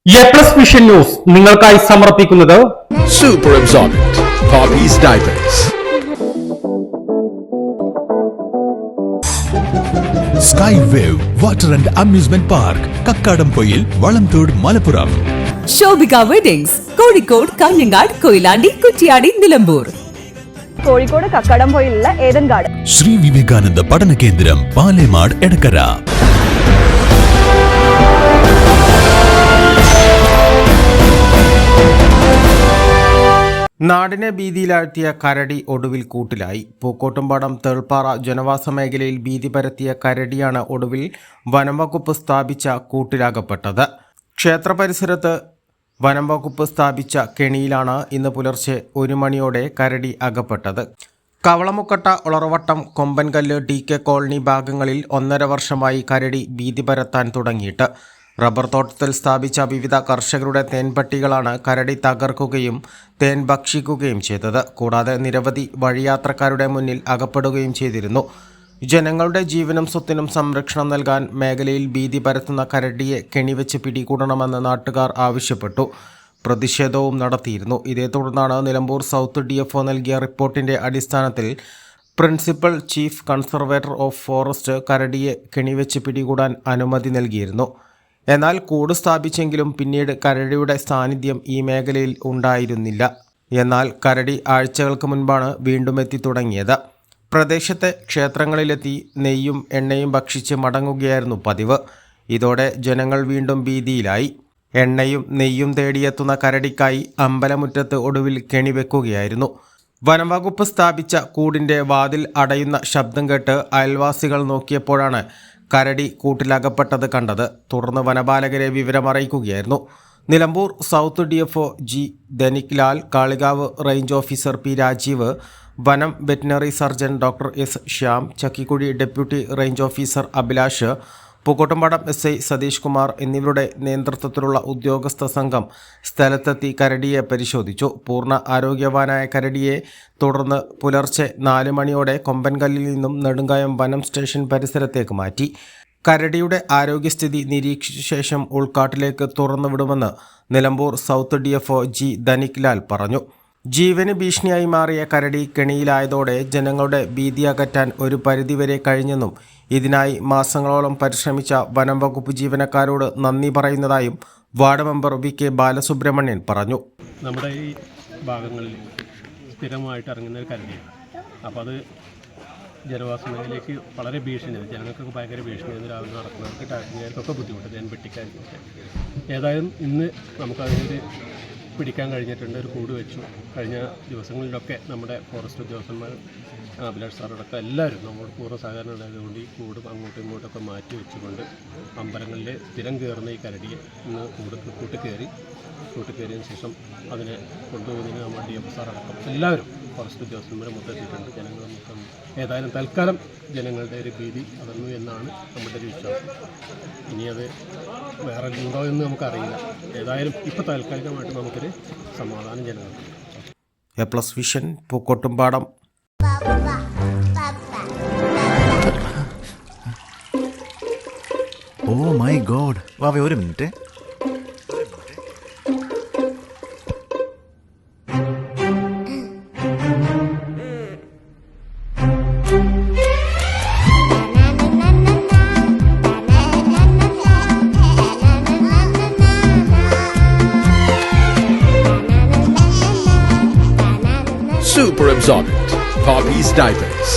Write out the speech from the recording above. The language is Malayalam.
എ+ വിഷൻ ന്യൂസ് നിങ്ങൾക്കായി സമർപ്പിക്കുന്നത് Super Absorbent Hobbies Diapers. Skywave Water and Amusement Park, Kakkadampoyil, Valamthood, Malappuram. Shobika Weddings, Kozhikode, Kalyangad, Koilandi, Kuttiyadi, Nilambur. Kozhikode കക്കാടംപൊയിലുള്ള ഏദൻ ഗാർഡൻ. ശ്രീ വിവേകാനന്ദ പഠന കേന്ദ്രം, പാലേമാട്, എടക്കര. നാടിനെ ഭീതിയിലാഴ്ത്തിയ കരടി ഒടുവിൽ കൂട്ടിലായി. പൂക്കോട്ടുംപാടം തേൾപ്പാറ ജനവാസ മേഖലയിൽ ഭീതി പരത്തിയ കരടിയാണ് ഒടുവിൽ വനം വകുപ്പ് സ്ഥാപിച്ച കൂട്ടിലാകപ്പെട്ടത്. ക്ഷേത്ര പരിസരത്ത് വനം വകുപ്പ് സ്ഥാപിച്ച കെണിയിലാണ് ഇന്ന് പുലർച്ചെ 1 മണിയോടെ കരടി അകപ്പെട്ടത്. കവളമുക്കട്ട, ഉളറവട്ടം, കൊമ്പൻകല്ല്, TK കോളനി ഭാഗങ്ങളിൽ 1.5 വർഷമായി കരടി ഭീതി പരത്താൻ തുടങ്ങിയിട്ട്. റബ്ബർ തോട്ടത്തിൽ സ്ഥാപിച്ച വിവിധ കർഷകരുടെ തേൻപട്ടികളാണ് കരടി തകർക്കുകയും തേൻ ഭക്ഷിക്കുകയും ചെയ്തത്. കൂടാതെ നിരവധി വഴിയാത്രക്കാരുടെ മുന്നിൽ അകപ്പെടുകയും ചെയ്തിരുന്നു. ജനങ്ങളുടെ ജീവനും സ്വത്തിനും സംരക്ഷണം നൽകാൻ മേഖലയിൽ ഭീതി പരത്തുന്ന കരടിയെ കെണിവെച്ച് പിടികൂടണമെന്ന് നാട്ടുകാർ ആവശ്യപ്പെട്ടു. പ്രതിഷേധവും നടത്തിയിരുന്നു. ഇതേ തുടർന്നാണ് നിലമ്പൂർ സൗത്ത് DFO നൽകിയ റിപ്പോർട്ടിന്റെ അടിസ്ഥാനത്തിൽ principal chief conservator of forest കരടിയെ കെണിവെച്ച് പിടികൂടാൻ അനുമതി നൽകിയിരുന്നു. എന്നാൽ കൂട് സ്ഥാപിച്ചെങ്കിലും പിന്നീട് കരടിയുടെ സാന്നിധ്യം ഈ മേഖലയിൽ ഉണ്ടായിരുന്നില്ല. എന്നാൽ കരടി ആഴ്ചകൾക്ക് മുൻപാണ് വീണ്ടും എത്തി തുടങ്ങിയത്. പ്രദേശത്തെ ക്ഷേത്രങ്ങളിലെത്തി നെയ്യും എണ്ണയും ഭക്ഷിച്ച് മടങ്ങുകയായിരുന്നു പതിവ്. ഇതോടെ ജനങ്ങൾ വീണ്ടും ഭീതിയിലായി. എണ്ണയും നെയ്യും തേടിയെത്തുന്ന കരടിക്കായി അമ്പലമുറ്റത്ത് ഒടുവിൽ കെണിവെക്കുകയായിരുന്നു. വനംവകുപ്പ് സ്ഥാപിച്ച കൂടിൻ്റെ വാതിൽ അടയുന്ന ശബ്ദം കേട്ട് അയൽവാസികൾ നോക്കിയപ്പോഴാണ് കരടി കൂട്ടിലകപ്പെട്ടത് കണ്ടത്. തുടർന്ന് വനപാലകരെ വിവരമറിയിക്കുകയായിരുന്നു. Nilambur south DFO G Dhanik Lal, Kalikavu range officer P Rajeev, വനം veterinary surgeon doctor S Shyam, Chakkikuzhi deputy range officer Abhilash, Pookkottumpadam SI Satheesh Kumar എന്നിവരുടെ നേതൃത്വത്തിലുള്ള ഉദ്യോഗസ്ഥ സംഘം സ്ഥലത്തെത്തി കരടിയെ പരിശോധിച്ചു. പൂർണ്ണ ആരോഗ്യവാനായ കരടിയെ തുടർന്ന് പുലർച്ചെ 4 മണിയോടെ കൊമ്പൻകല്ലിൽ നിന്നും നെടുങ്കായം വനം സ്റ്റേഷൻ പരിസരത്തേക്ക് മാറ്റി. കരടിയുടെ ആരോഗ്യസ്ഥിതി നിരീക്ഷിച്ച ശേഷം ഉൾക്കാട്ടിലേക്ക് തുറന്നുവിടുമെന്ന് Nilambur south DFO G Dhanik Lal പറഞ്ഞു. ജീവന് ഭീഷണിയായി മാറിയ കരടി കെണിയിലായതോടെ ജനങ്ങളുടെ ഭീതി അകറ്റാൻ ഒരു പരിധിവരെ കഴിഞ്ഞെന്നും ഇതിനായി മാസങ്ങളോളം പരിശ്രമിച്ച വനം വകുപ്പ് ജീവനക്കാരോട് നന്ദി പറയുന്നതായും വാർഡ് മെമ്പർ VK ബാലസുബ്രഹ്മണ്യൻ പറഞ്ഞു. നമ്മുടെ ഈ ഭാഗങ്ങളിൽ സ്ഥിരമായിട്ട് ഇറങ്ങുന്ന ഒരു കരടിയാണ്. അപ്പോൾ അത് ജനവാസ മേഖലയിലേക്ക് വളരെ ഭീഷണിയാണ്. ജനങ്ങൾക്കൊക്കെ ഭയങ്കര ഭീഷണിയാണ്. രാവിലെ നടക്കുന്നവർക്ക് ടാക്സിക്കാർക്കൊക്കെ ബുദ്ധിമുട്ട്, തേൻ വെട്ടിക്കാർക്കൊക്കെ. ഏതായാലും ഇന്ന് നമുക്കതിനൊരു പിടിക്കാൻ കഴിഞ്ഞിട്ടുണ്ട്. ഒരു കൂട് വെച്ചു. കഴിഞ്ഞ ദിവസങ്ങളിലൊക്കെ നമ്മുടെ ഫോറസ്റ്റ് ഉദ്യോഗസ്ഥന്മാർ, അഭിലാഷ് സാറടക്കം എല്ലാവരും നമ്മൾ പൂർണ്ണ സഹകരണം ഉണ്ടായതുകൊണ്ട് ഈ കൂട് അങ്ങോട്ടും ഇങ്ങോട്ടൊക്കെ മാറ്റി വെച്ചുകൊണ്ട് അമ്പലങ്ങളിൽ സ്ഥിരം കയറുന്ന ഈ കരടിയെ ഇന്ന് കൂട്ട് കയറിയതിന് ശേഷം അതിനെ കൊണ്ടുപോകുന്നതിന് നമ്മൾ DFO സാറടക്കം എല്ലാവരും ഫോറസ്റ്റ് ഉദ്യോഗസ്ഥന്മാരെ മൊത്തത്തിയിട്ടുണ്ട്. ജനങ്ങൾ മൊത്തം ഏതായാലും തൽക്കാലം ജനങ്ങളുടെ ഒരു ഭീതി അകന്നു എന്നാണ് നമ്മുടെ ഒരു വിശ്വാസം. ഇനി അത് വേറെ ഉണ്ടോ എന്ന് നമുക്കറിയില്ല. ഏതായാലും ഇപ്പോൾ താൽക്കാലികമായിട്ട് നമുക്കൊരു സമാധാനം ജനങ്ങൾക്ക്. എ+ vision Pookkottumpadam. Oh my God, വാവേ ഒരു minute. Super Absorbent Hobbies Diapers.